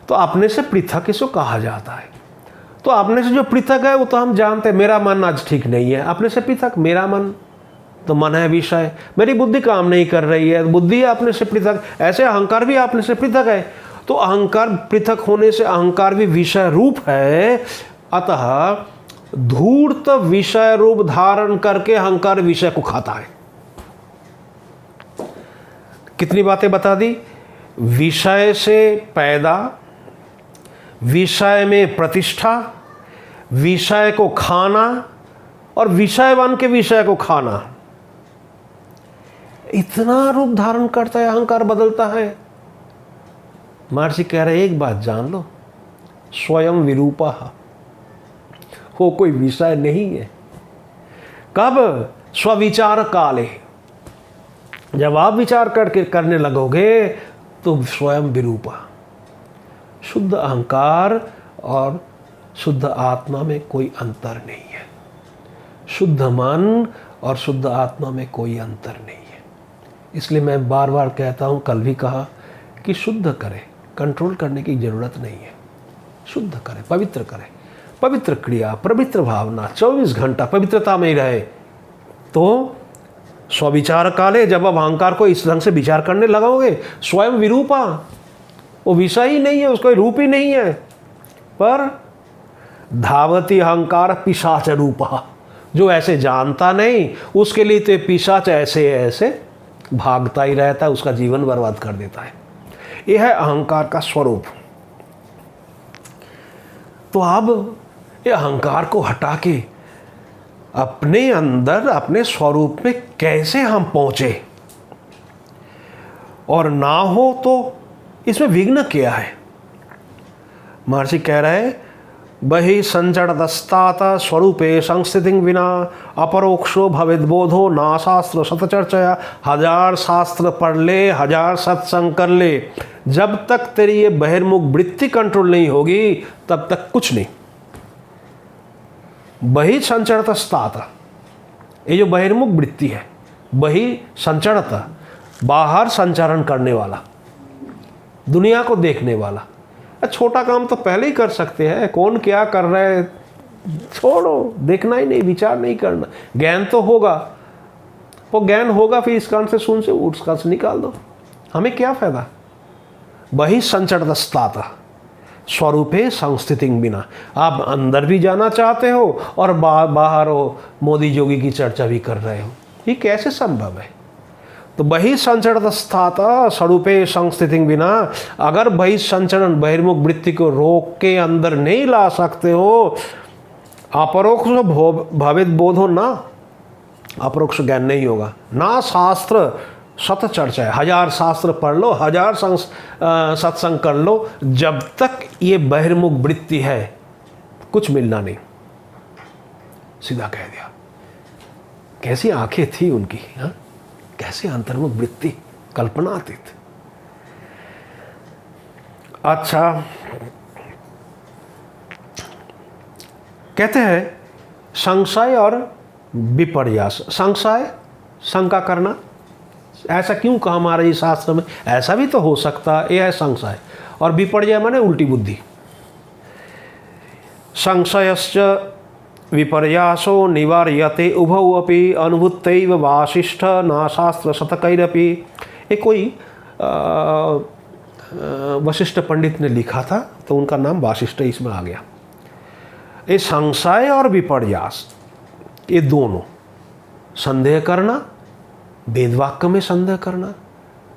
तो अपने से पृथक इसको कहा जाता है। तो अपने से जो पृथक है वो तो हम जानते हैं, मेरा मन आज ठीक नहीं है, अपने से पृथक मेरा मन, तो मन है विषय। मेरी बुद्धि काम नहीं कर रही है, बुद्धि है अपने से पृथक। ऐसे अहंकार भी अपने से पृथक है। तो अहंकार पृथक होने से अहंकार भी विषय रूप है। अतः धूर्त विषय रूप धारण करके अहंकार विषय को खाता है। कितनी बातें बता दी? विषय से पैदा, विषय में प्रतिष्ठा, विषय को खाना, और विषय बन के विषय को खाना। इतना रूप धारण करता है अहंकार, बदलता है। महर्षि कह रहे एक बात जान लो, स्वयं विरूपः, वो कोई विषय नहीं है। कब? स्वविचार काले, जब आप विचार करके करने लगोगे तो स्वयं विरूपा। शुद्ध अहंकार और शुद्ध आत्मा में कोई अंतर नहीं है। शुद्ध मन और शुद्ध आत्मा में कोई अंतर नहीं है। इसलिए मैं बार बार कहता हूँ, कल भी कहा कि शुद्ध करें, कंट्रोल करने की ज़रूरत नहीं है। शुद्ध करें, पवित्र करें, पवित्र क्रिया, पवित्र भावना, 24 घंटा पवित्रता में ही रहे। तो स्वविचार काले, जब आप अहंकार को इस ढंग से विचार करने लगोगे, स्वयं विरूपा, वो विषय ही नहीं है, उसका रूप ही नहीं है। पर धावती अहंकार पिशाच रूपा, जो ऐसे जानता नहीं उसके लिए तो पिशाच ऐसे ऐसे भागता ही रहता है, उसका जीवन बर्बाद कर देता है। यह है अहंकार का स्वरूप। तो अब ये अहंकार को हटा के अपने अंदर, अपने स्वरूप में कैसे हम पहुंचे, और ना हो तो इसमें विघ्न क्या है? महर्षि कह रहे, बहि संजड़दस्तात स्वरूपे संस्थिति विना अपरोक्षो भवेद्बोधो ना शास्त्र सतचर्चया। 1000 शास्त्र पढ़ ले, 1000 सत्संग कर ले, जब तक तेरी ये बहिर्मुख वृत्ति कंट्रोल नहीं होगी तब तक कुछ नहीं। बहि संचरतस्तात, ये जो बहिर्मुख वृत्ति है, बहि संचरता, बाहर संचारण करने वाला, दुनिया को देखने वाला। छोटा काम तो पहले ही कर सकते हैं, कौन क्या कर रहा है छोड़ो, देखना ही नहीं, विचार नहीं करना। ज्ञान तो होगा, वो ज्ञान होगा, फिर इस कान से सुन से उस कान से निकाल दो, हमें क्या फायदा। वही संचरदस्ताता, स्वरूपे संस्थितिं विना। आप अंदर भी जाना चाहते हो और बाहर हो मोदी जोगी की चर्चा भी कर रहे हो, ये कैसे संभव है? तो बहिःसंचरणस्थात स्वरूपे संस्थितिं विना, अगर बहिःसंचरण बहिर्मुख वृत्ति को रोक के अंदर नहीं ला सकते हो, अपरोक्ष भवित बोधो ना, अपरोक्ष ज्ञान नहीं होगा ना। शास्त्र सत चर्चा है, 1000 शास्त्र पढ़ लो, 1000 सत्संग कर लो, जब तक ये बहिर्मुख वृत्ति है कुछ मिलना नहीं। सीधा कह दिया। कैसी आंखें थी उनकी, हाँ? कैसे अंतर्मुख वृत्ति, कल्पनातीत। अच्छा, कहते हैं संशय और विपर्यास। संशय, शंका करना, ऐसा क्यों कहा हमारे शास्त्र में? ऐसा भी तो हो सकता, यह है संशय। और विपर्य माने उल्टी बुद्धि। संशयश्च विपर्यासो निवार्यते उभौ अपि अनुभूतैव वासिष्ठ न शास्त्र शतकैरपि। ये कोई वशिष्ठ पंडित ने लिखा था, तो उनका नाम वासिष्ठ इसमें आ गया। ये संशय और विपर्यास, ये दोनों, संदेह करना, वेद वाक्य में संदेह करना।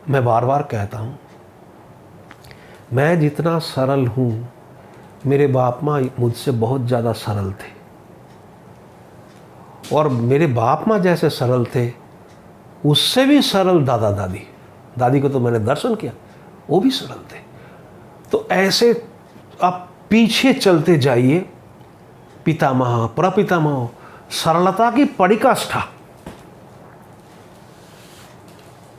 मैं बार बार कहता हूँ, मैं जितना सरल हूँ, मेरे बाप माँ मुझसे बहुत ज़्यादा सरल थे, और मेरे बाप माँ जैसे सरल थे उससे भी सरल दादा दादी, दादी को तो मैंने दर्शन किया, वो भी सरल थे। तो ऐसे आप पीछे चलते जाइए, पितामह प्रपितामह, सरलता की परिकाष्ठा,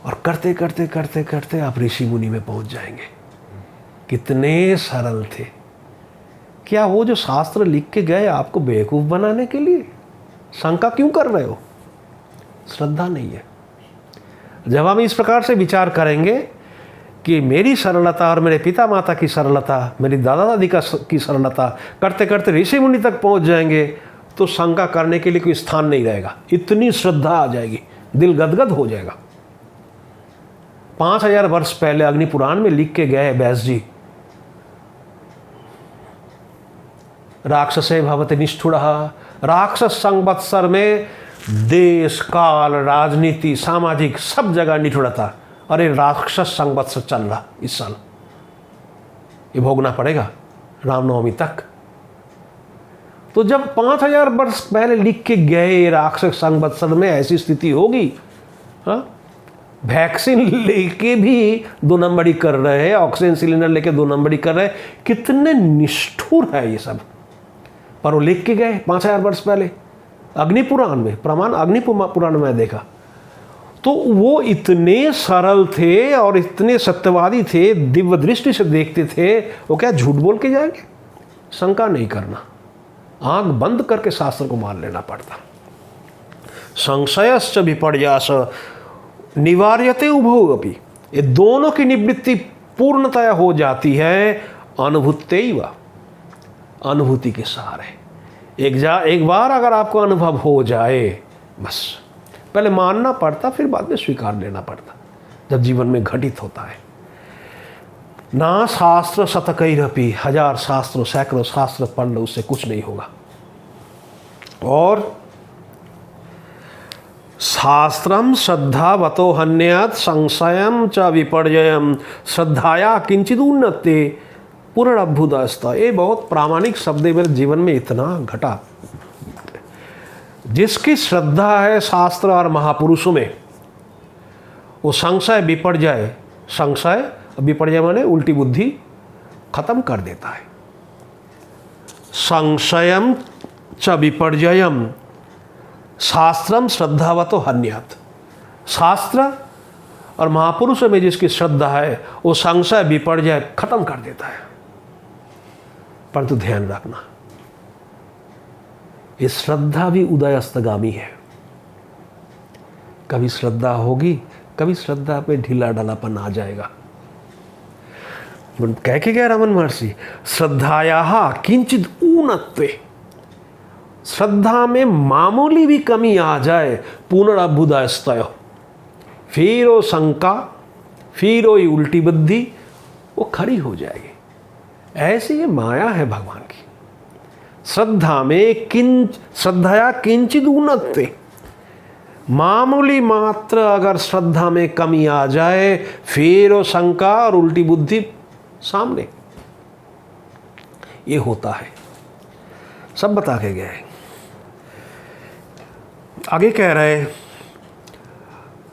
और करते करते करते करते आप ऋषि मुनि में पहुंच जाएंगे। कितने सरल थे। क्या वो जो शास्त्र लिख के गए आपको बेवकूफ़ बनाने के लिए? शंका क्यों कर रहे हो? श्रद्धा नहीं है। जब हम इस प्रकार से विचार करेंगे कि मेरी सरलता और मेरे पिता माता की सरलता, मेरी दादा दादी की सरलता, करते करते ऋषि मुनि तक पहुंच जाएंगे, तो शंका करने के लिए कोई स्थान नहीं रहेगा। इतनी श्रद्धा आ जाएगी, दिल गदगद हो जाएगा। 5000 वर्ष पहले अग्नि पुराण में लिख के गए व्यास जी, राक्षसे भवति निष्ठुरः। राक्षस संवत्सर में देश काल राजनीति सामाजिक सब जगह निठुरता। अरे राक्षस संवत्सर चल रहा इस साल, ये भोगना पड़ेगा रामनवमी तक। तो जब 5000 वर्ष पहले लिख के गए राक्षस संवत्सर में ऐसी स्थिति होगी, हाँ, वैक्सीन लेके भी 2 नंबरी कर रहे हैं, ऑक्सीजन सिलेंडर लेके 2 नंबरी कर रहे हैं। कितने निष्ठुर है ये सब, पर वो लिख के गए 5000 वर्ष पहले अग्नि पुराण में। प्रमाण अग्नि पुराण में देखा, तो वो इतने सरल थे और इतने सत्यवादी थे, दिव्य दृष्टि से देखते थे। वो क्या झूठ बोल के जाएंगे? शंका नहीं करना, आंख बंद करके शास्त्र को मान लेना पड़ता। संशयश्च विपर्यास निवार्यते उभौ अपि, ये दोनों की निवृत्ति पूर्णतया हो जाती है अनुभूतैव, अनुभूति के सहारे। एक बार अगर आपको अनुभव हो जाए, बस पहले मानना पड़ता, फिर बाद में स्वीकार लेना पड़ता, जब जीवन में घटित होता है। ना शास्त्र शतकैरपि, 1000 शास्त्र सैकड़ों शास्त्र पढ़ लो, उससे कुछ नहीं होगा। और शास्त्रम श्रद्धावतो हन्यात् संशयम च विपर्ययम श्रद्धाया किंचित उन्नते पूर्णभूतस्थ। ये बहुत प्रामाणिक शब्द है, मेरे जीवन में इतना घटा। जिसकी श्रद्धा है शास्त्र और महापुरुषों में, वो संशय विपर्यय, संशय विपर्यय माने उल्टी बुद्धि खत्म कर देता है। संशयम च विपर्ययम शास्त्रम श्रद्धावतो हन्यात्। शास्त्र और महापुरुषों में जिसकी श्रद्धा है, वो संशय विपर्यय खत्म कर देता है। परंतु ध्यान रखना, ये श्रद्धा भी उदयस्तगामी है। कभी श्रद्धा होगी, कभी श्रद्धा पे ढीला ढालापन आ जाएगा। कह के गया रमन महर्षि, श्रद्धाया किंचित ऊनत्वे, श्रद्धा में मामूली भी कमी आ जाए, पुनरभुदस्तय, फिर वो शंका, फिर वो उल्टी बुद्धि वो खड़ी हो जाएगी। ऐसी ये माया है भगवान की। श्रद्धया किंचित उन्नते, मामूली मात्र अगर श्रद्धा में कमी आ जाए फिर वो शंका और उल्टी बुद्धि सामने। ये होता है, सब बता के गए। आगे कह रहे,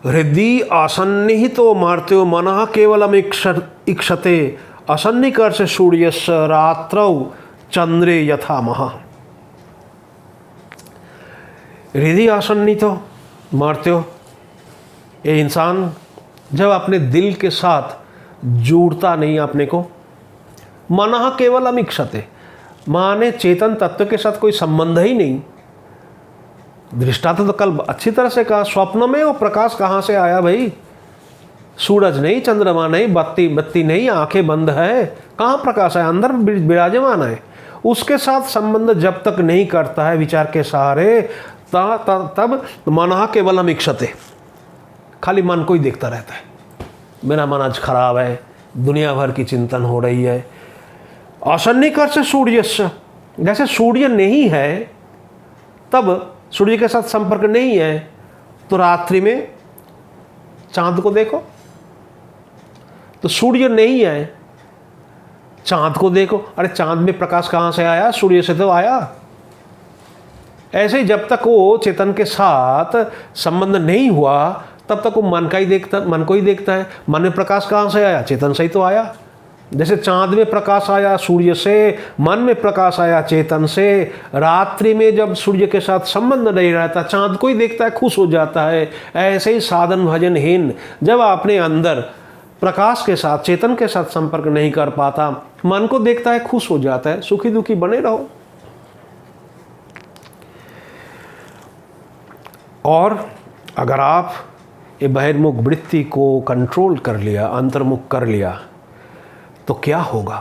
हृदय असन्निहितो मार्त्यो मनः केवलम इक्षते असन्निकर्ष सूर्यस्य रात्रौ चंद्रे यथा महा। हृदय असन्निहितो मार्त्यो, ये इंसान जब अपने दिल के साथ जुड़ता नहीं अपने को, मनः केवलम इक्षते, माने चेतन तत्व के साथ कोई संबंध ही नहीं। दृष्टांत तो कल अच्छी तरह से कहा, स्वप्न में वो प्रकाश कहाँ से आया भाई? सूरज नहीं, चंद्रमा नहीं, बत्ती नहीं, आंखें बंद है, कहाँ प्रकाश है? अंदर विराजमान है। उसके साथ संबंध जब तक नहीं करता है विचार के सहारे, तब मनः केवलम इक्षते, खाली मन को ही देखता रहता है। मेरा मन आज खराब है, दुनिया भर की चिंतन हो रही है। असन्निकर्ष सूर्यस्य, जैसे सूर्य नहीं है, तब सूर्य के साथ संपर्क नहीं है, तो रात्रि में चांद को देखो। तो सूर्य नहीं है, चांद को देखो। अरे चांद में प्रकाश कहाँ से आया? सूर्य से तो आया। ऐसे ही जब तक वो चेतन के साथ संबंध नहीं हुआ तब तक वो मन को ही देखता है। मन में प्रकाश कहाँ से आया? चेतन से ही तो आया। जैसे चांद में प्रकाश आया सूर्य से, मन में प्रकाश आया चेतन से। रात्रि में जब सूर्य के साथ संबंध नहीं रहता, चांद को ही देखता है, खुश हो जाता है। ऐसे ही साधन भजनहीन जब अपने अंदर प्रकाश के साथ, चेतन के साथ संपर्क नहीं कर पाता, मन को देखता है, खुश हो जाता है। सुखी दुखी बने रहो। और अगर आप ये बहिर्मुख वृत्ति को कंट्रोल कर लिया, अंतर्मुख कर लिया, तो क्या होगा?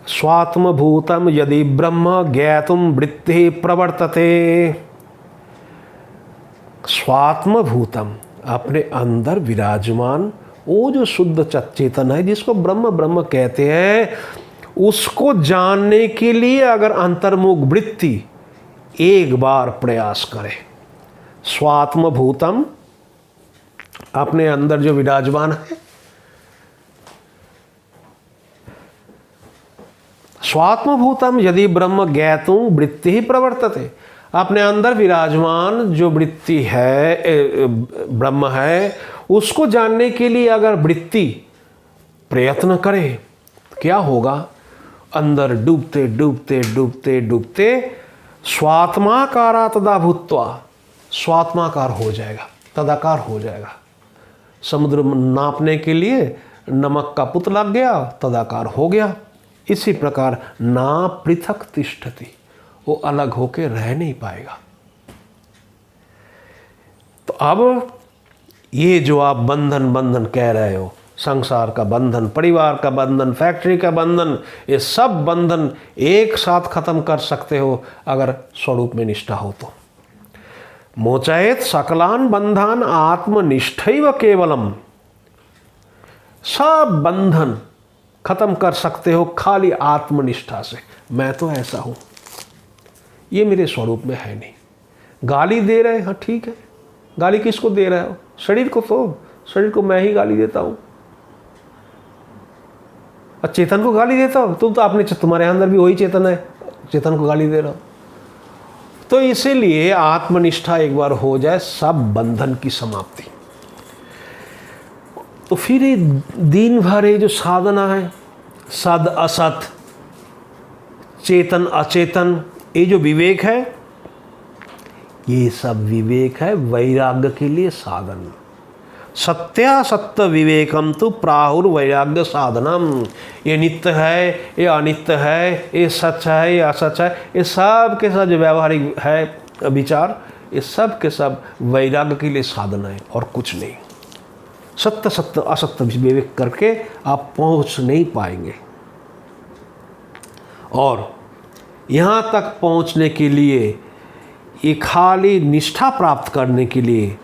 स्वात्मभूतम यदि ब्रह्म ज्ञातुम वृत्ति प्रवर्तते। स्वात्मभूतम, अपने अंदर विराजमान वो जो शुद्ध चेतन है, जिसको ब्रह्म ब्रह्म कहते हैं, उसको जानने के लिए अगर अंतर्मुख वृत्ति एक बार प्रयास करे। स्वात्मभूतम, अपने अंदर जो विराजमान है, स्वात्मभूतम यदि ब्रह्म ज्ञातुम वृत्ति प्रवर्तते, अपने अंदर विराजमान जो वृत्ति है, ब्रह्म है, उसको जानने के लिए अगर वृत्ति प्रयत्न करे, क्या होगा? अंदर डूबते डूबते डूबते डूबते स्वात्माकारा तदा भूत्वा, स्वात्माकार हो जाएगा, तदाकार हो जाएगा। समुद्र नापने के लिए नमक का पुत लग गया, तदाकार हो गया। इसी प्रकार ना पृथक तिष्ठति, वो अलग होके रह नहीं पाएगा। तो अब ये जो आप बंधन कह रहे हो, संसार का बंधन, परिवार का बंधन, फैक्ट्री का बंधन, ये सब बंधन एक साथ खत्म कर सकते हो अगर स्वरूप में निष्ठा हो तो। मोचयेत सकलान बंधान आत्मनिष्ठैव केवलम, सब बंधन खत्म कर सकते हो खाली आत्मनिष्ठा से। मैं तो ऐसा हूं, ये मेरे स्वरूप में है नहीं। गाली दे रहे, हाँ ठीक है, गाली किसको दे रहे हो? शरीर को। तो शरीर को मैं ही गाली देता हूं। और चेतन को गाली देता हो? तुम तो अपने, तुम्हारे अंदर भी वही चेतन है, चेतन को गाली दे रहा हो। तो इसीलिए आत्मनिष्ठा एक बार हो जाए, सब बंधन की समाप्ति। तो फिर ये दिन भर ये जो साधना है, सद असत, चेतन अचेतन, ये जो विवेक है, ये सब विवेक है वैराग्य के लिए साधन। सत्यासत्य विवेकम तो प्राहुर वैराग्य साधनम। ये नित्य है, ये अनित्य है, ये सच है, ये असच है, ये सब के सब जो व्यवहारिक है विचार, ये सब के सब वैराग्य के लिए साधन है और कुछ नहीं। सत्य सत्य असत्य विवेक करके आप पहुंच नहीं पाएंगे। और यहाँ तक पहुँचने के लिए, ये खाली निष्ठा प्राप्त करने के लिए,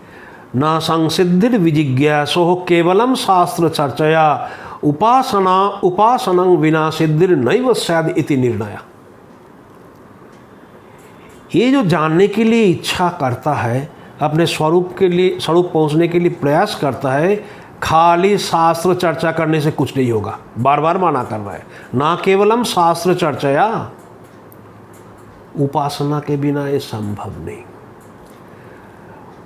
न संसिद्धिर विजिज्ञासो केवलम शास्त्र चर्चया उपासनं विना सिद्धिर्नैव स्याद् इति निर्णय। ये जो जानने के लिए इच्छा करता है, अपने स्वरूप पहुंचने के लिए प्रयास करता है, खाली शास्त्र चर्चा करने से कुछ नहीं होगा। बार बार माना कर रहा है, ना केवलम शास्त्र चर्चया, उपासना के बिना ये संभव नहीं।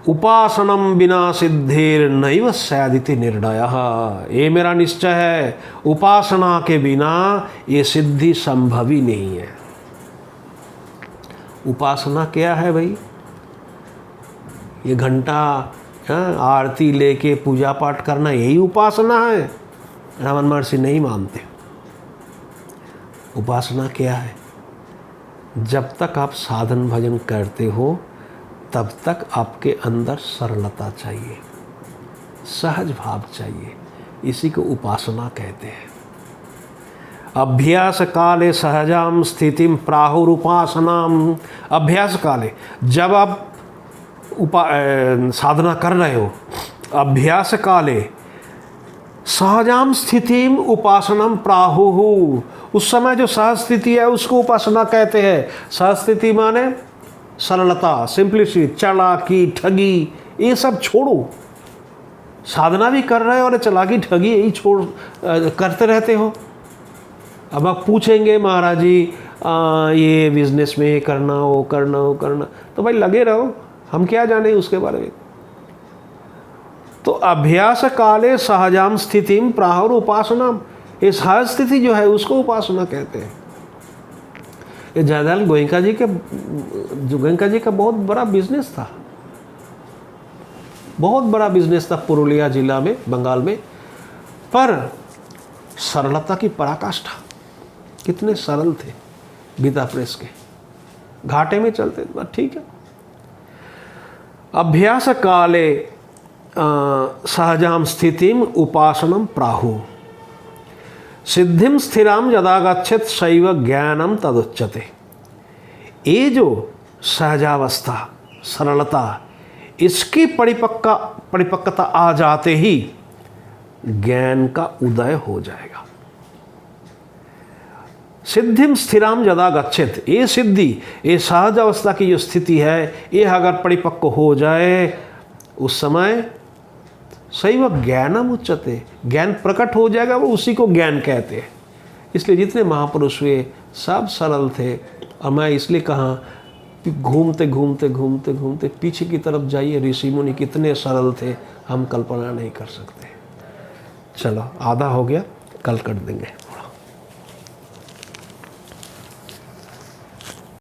उपासनम बिना सिद्धिर्नैव स्यादिति निर्णयः, ये मेरा निश्चय है, उपासना के बिना ये सिद्धि संभव ही नहीं है। उपासना क्या है भाई? ये घंटा आरती लेके पूजा पाठ करना, यही उपासना है? रमन महर्षि नहीं मानते। उपासना क्या है? जब तक आप साधन भजन करते हो तब तक आपके अंदर सरलता चाहिए, सहज भाव चाहिए, इसी को उपासना कहते हैं। अभ्यास काले सहजाम स्थितिम प्राहुरुपासनाम। अभ्यास काले, जब आप साधना कर रहे हो, अभ्यास काले सहजाम स्थितिम उपासनम प्राहुः, उस समय जो सहज स्थिति है उसको उपासना कहते हैं। सहज स्थिति माने सरलता, सिंप्लिसिटी, चालाकी, ठगी, ये सब छोड़ो। साधना भी कर रहे हो और चालाकी ठगी यही करते रहते हो। अब आप पूछेंगे महाराज जी ये बिजनेस में ये करना, वो करना, वो करना, तो भाई लगे रहो, हम क्या जाने उसके बारे में। तो अभ्यास काले सहजाम स्थितिम प्राहुर उपासनाम, ये सहज स्थिति जो है उसको उपासना कहते हैं। ये जयदयाल गोयनका जी का बहुत बड़ा बिजनेस था, बहुत बड़ा बिजनेस था पुरुलिया जिला में, बंगाल में। पर सरलता की पराकाष्ठा, कितने सरल थे गीता प्रेस के, घाटे में चलते थे, ठीक है। अभ्यास काले सहजाम स्थितिम उपासनम प्राहु सिद्धिम स्थिराम यदा गच्छेत शैव ज्ञानम तदुच्यते। ये जो सहजावस्था, सरलता, इसकी परिपक्वता आ जाते ही ज्ञान का उदय हो जाएगा। सिद्धिम स्थिराम यदा गच्छेत, ये सिद्धि, ये सहज अवस्था की जो स्थिति है, ये अगर परिपक्व हो जाए उस समय शैव ज्ञानम उच्यते, ज्ञान प्रकट हो जाएगा, वो उसी को ज्ञान कहते हैं। इसलिए जितने महापुरुष हुए सब सरल थे। और मैं इसलिए कहा घूमते घूमते घूमते घूमते पीछे की तरफ जाइए, ऋषि मुनि कितने सरल थे, हम कल्पना नहीं कर सकते। चलो आधा हो गया, कल कर देंगे।